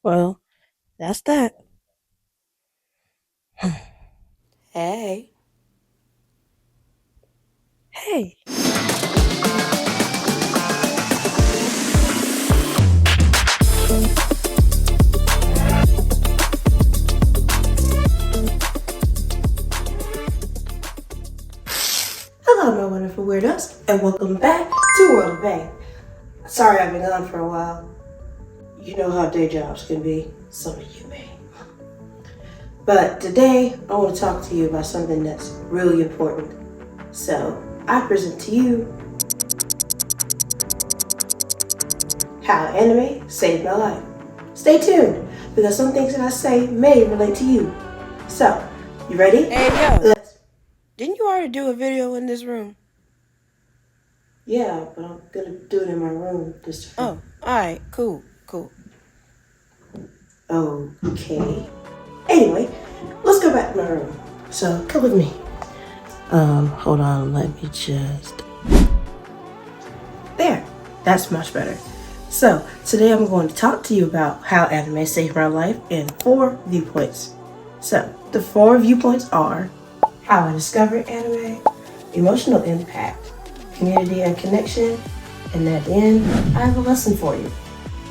Well, that's that. Hey. Hey. Hello, my wonderful weirdos, and welcome back to World of B.A.E. Sorry I've been gone for a while. You know how day jobs can be. So do you, babe. But today, I want to talk to you about something that's really important. So, I present to you how anime saved my life. Stay tuned, because some things that I say may relate to you. So, you ready? Hey, yo. Let's. Didn't you already do a video in this room? Yeah, but I'm gonna do it in my room just to film. Oh, alright. Cool. Cool. Okay. Anyway, let's go back to my room. So come with me. Hold on, let me just. There. That's much better. So today I'm going to talk to you about how anime saved my life in 4 viewpoints. So the 4 viewpoints are how I discovered anime, emotional impact, community and connection, and at the end, I have a lesson for you.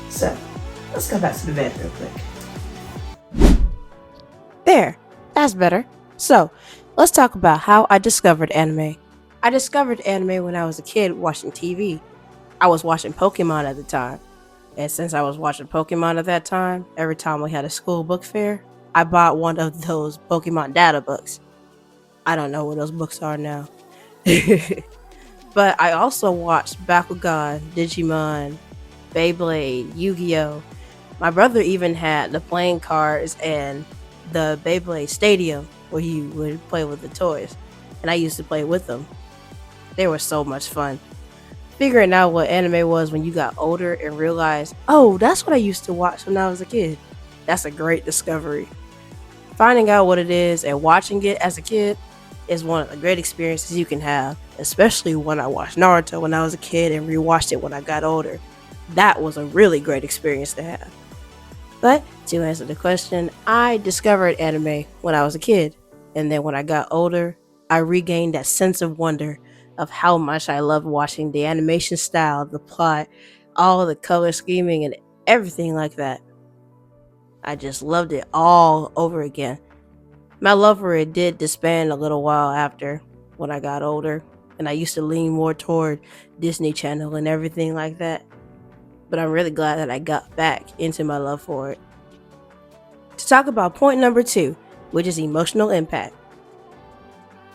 So let's go back to the bed real quick. There. That's better. So, let's talk about how I discovered anime. I discovered anime when I was a kid watching TV. I was watching Pokemon at the time. And since I was watching Pokemon at that time, every time we had a school book fair, I bought one of those Pokemon data books. I don't know what those books are now. But I also watched Bakugan, Digimon, Beyblade, Yu-Gi-Oh! My brother even had the playing cards and the Beyblade Stadium where he would play with the toys. And I used to play with them. They were so much fun. Figuring out what anime was when you got older and realized, oh, that's what I used to watch when I was a kid. That's a great discovery. Finding out what it is and watching it as a kid is one of the great experiences you can have, especially when I watched Naruto when I was a kid and rewatched it when I got older. That was a really great experience to have. But to answer the question, I discovered anime when I was a kid, and then when I got older, I regained that sense of wonder of how much I loved watching the animation style, the plot, all the color scheming, and everything like that. I just loved it all over again. My love for it did disband a little while after when I got older, and I used to lean more toward Disney Channel and everything like that. But I'm really glad that I got back into my love for it. To talk about point number two, which is emotional impact.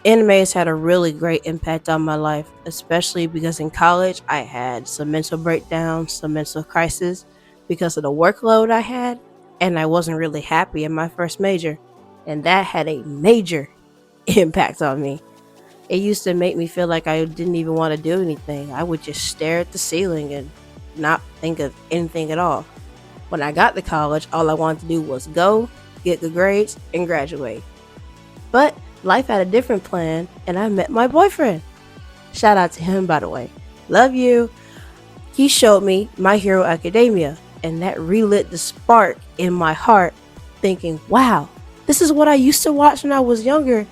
Anime has had a really great impact on my life, especially because in college I had some mental breakdowns, some mental crisis because of the workload I had, and I wasn't really happy in my first major. And that had a major impact on me. It used to make me feel like I didn't even want to do anything. I would just stare at the ceiling and not think of anything at all. When I got to college, all I wanted to do was go, get good grades, and graduate. But life had a different plan, and I met my boyfriend. Shout out to him, by the way. Love you. He showed me My Hero Academia, and that relit the spark in my heart, thinking, wow, this is what I used to watch when I was younger,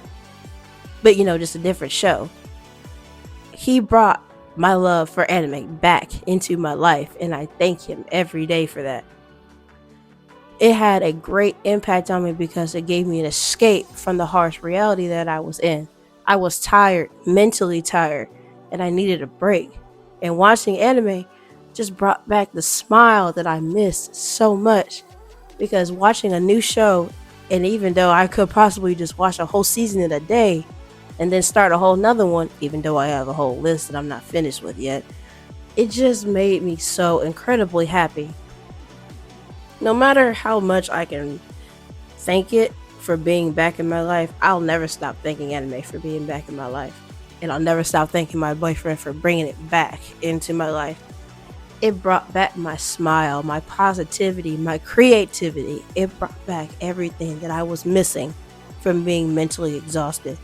but just a different show. He brought my love for anime back into my life, and I thank him every day for that. It had a great impact on me because it gave me an escape from the harsh reality that I was in. I was tired, mentally tired, and I needed a break. And watching anime just brought back the smile that I missed so much because watching a new show, and even though I could possibly just watch a whole season in a day and then start a whole nother one, even though I have a whole list that I'm not finished with yet, it just made me so incredibly happy. No matter how much I can thank it for being back in my life, I'll never stop thanking anime for being back in my life. And I'll never stop thanking my boyfriend for bringing it back into my life. It brought back my smile, my positivity, my creativity. It brought back everything that I was missing from being mentally exhausted.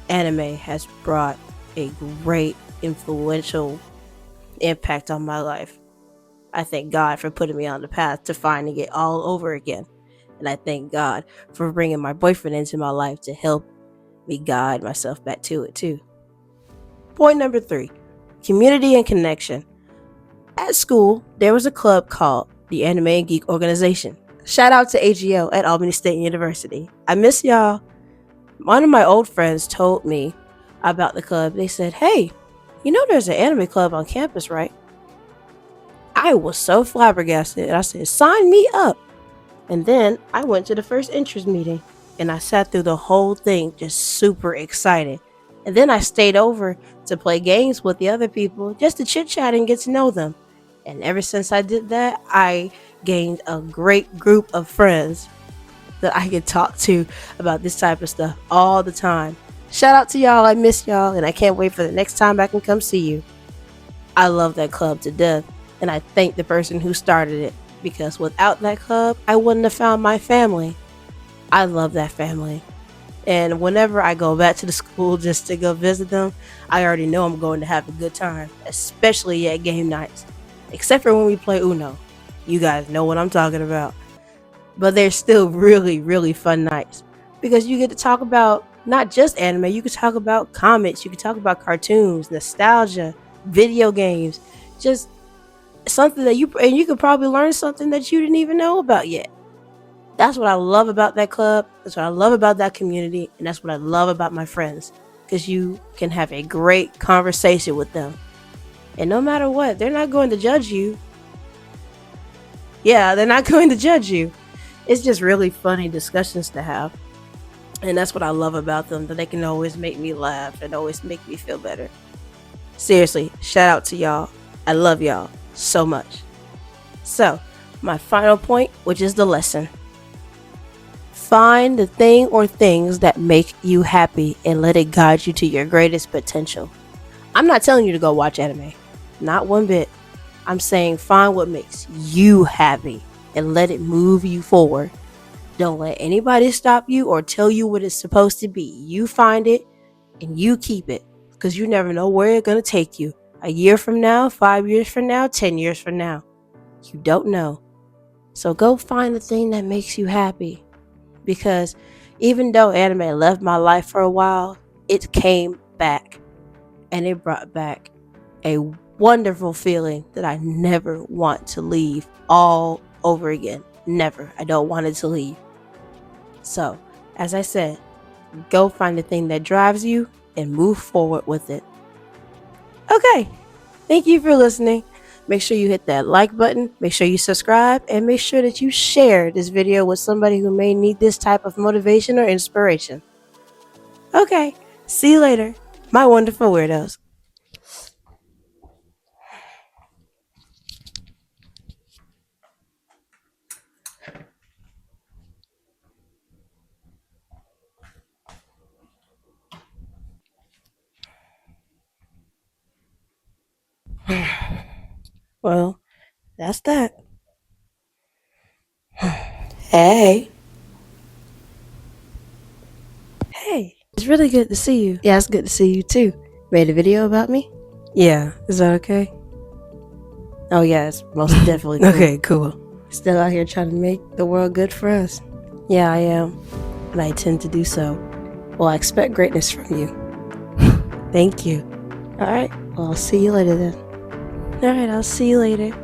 Anime has brought a great influential impact on my life. I thank God for putting me on the path to finding it all over again. And I thank God for bringing my boyfriend into my life to help me guide myself back to it too. Point number 3, community and connection. At school, there was a club called the Anime and Geek Organization. Shout out to AGO at Albany State University. I miss y'all. One of my old friends told me about the club. They said, "Hey, you know there's an anime club on campus, right?" I was so flabbergasted. I said, "Sign me up." And then I went to the first interest meeting and I sat through the whole thing just super excited. And then I stayed over to play games with the other people just to chit chat and get to know them. And ever since I did that, I gained a great group of friends that I could talk to about this type of stuff all the time. Shout out to y'all. I miss y'all and I can't wait for the next time I can come see you. I love that club to death and I thank the person who started it because without that club, I wouldn't have found my family. I love that family. And whenever I go back to the school just to go visit them, I already know I'm going to have a good time, especially at game nights. Except for when we play Uno. You guys know what I'm talking about. But they're still really, really fun nights because you get to talk about not just anime, you can talk about comics, you can talk about cartoons, nostalgia, video games, just something that you could probably learn something that you didn't even know about yet. That's what I love about that club. That's what I love about that community. And that's what I love about my friends because you can have a great conversation with them. And no matter what, they're not going to judge you. Yeah, they're not going to judge you. It's just really funny discussions to have. And that's what I love about them, that they can always make me laugh and always make me feel better. Seriously, shout out to y'all. I love y'all so much. So, my final point, which is the lesson. Find the thing or things that make you happy and let it guide you to your greatest potential. I'm not telling you to go watch anime. Not one bit. I'm saying find what makes you happy and let it move you forward. Don't let anybody stop you or tell you what it's supposed to be. You find it and you keep it because you never know where it's going to take you. A year from now, 5 years from now, 10 years from now. You don't know. So go find the thing that makes you happy. Because even though anime left my life for a while, it came back. And it brought back a wonderful feeling that I never want to leave all over again. Never. I don't want it to leave. So, as I said, go find the thing that drives you and move forward with it. Okay. Thank you for listening. Make sure you hit that like button, make sure you subscribe, and make sure that you share this video with somebody who may need this type of motivation or inspiration. Okay, see you later, my wonderful weirdos. Well, that's that. Hey. Hey. It's really good to see you. Yeah, it's good to see you too. Made a video about me? Yeah, is that okay? Oh yeah, it's most definitely cool. Okay, cool. Still out here trying to make the world good for us. Yeah, I am. And I intend to do so. Well, I expect greatness from you. Thank you. Alright, well, I'll see you later then. Alright, I'll see you later.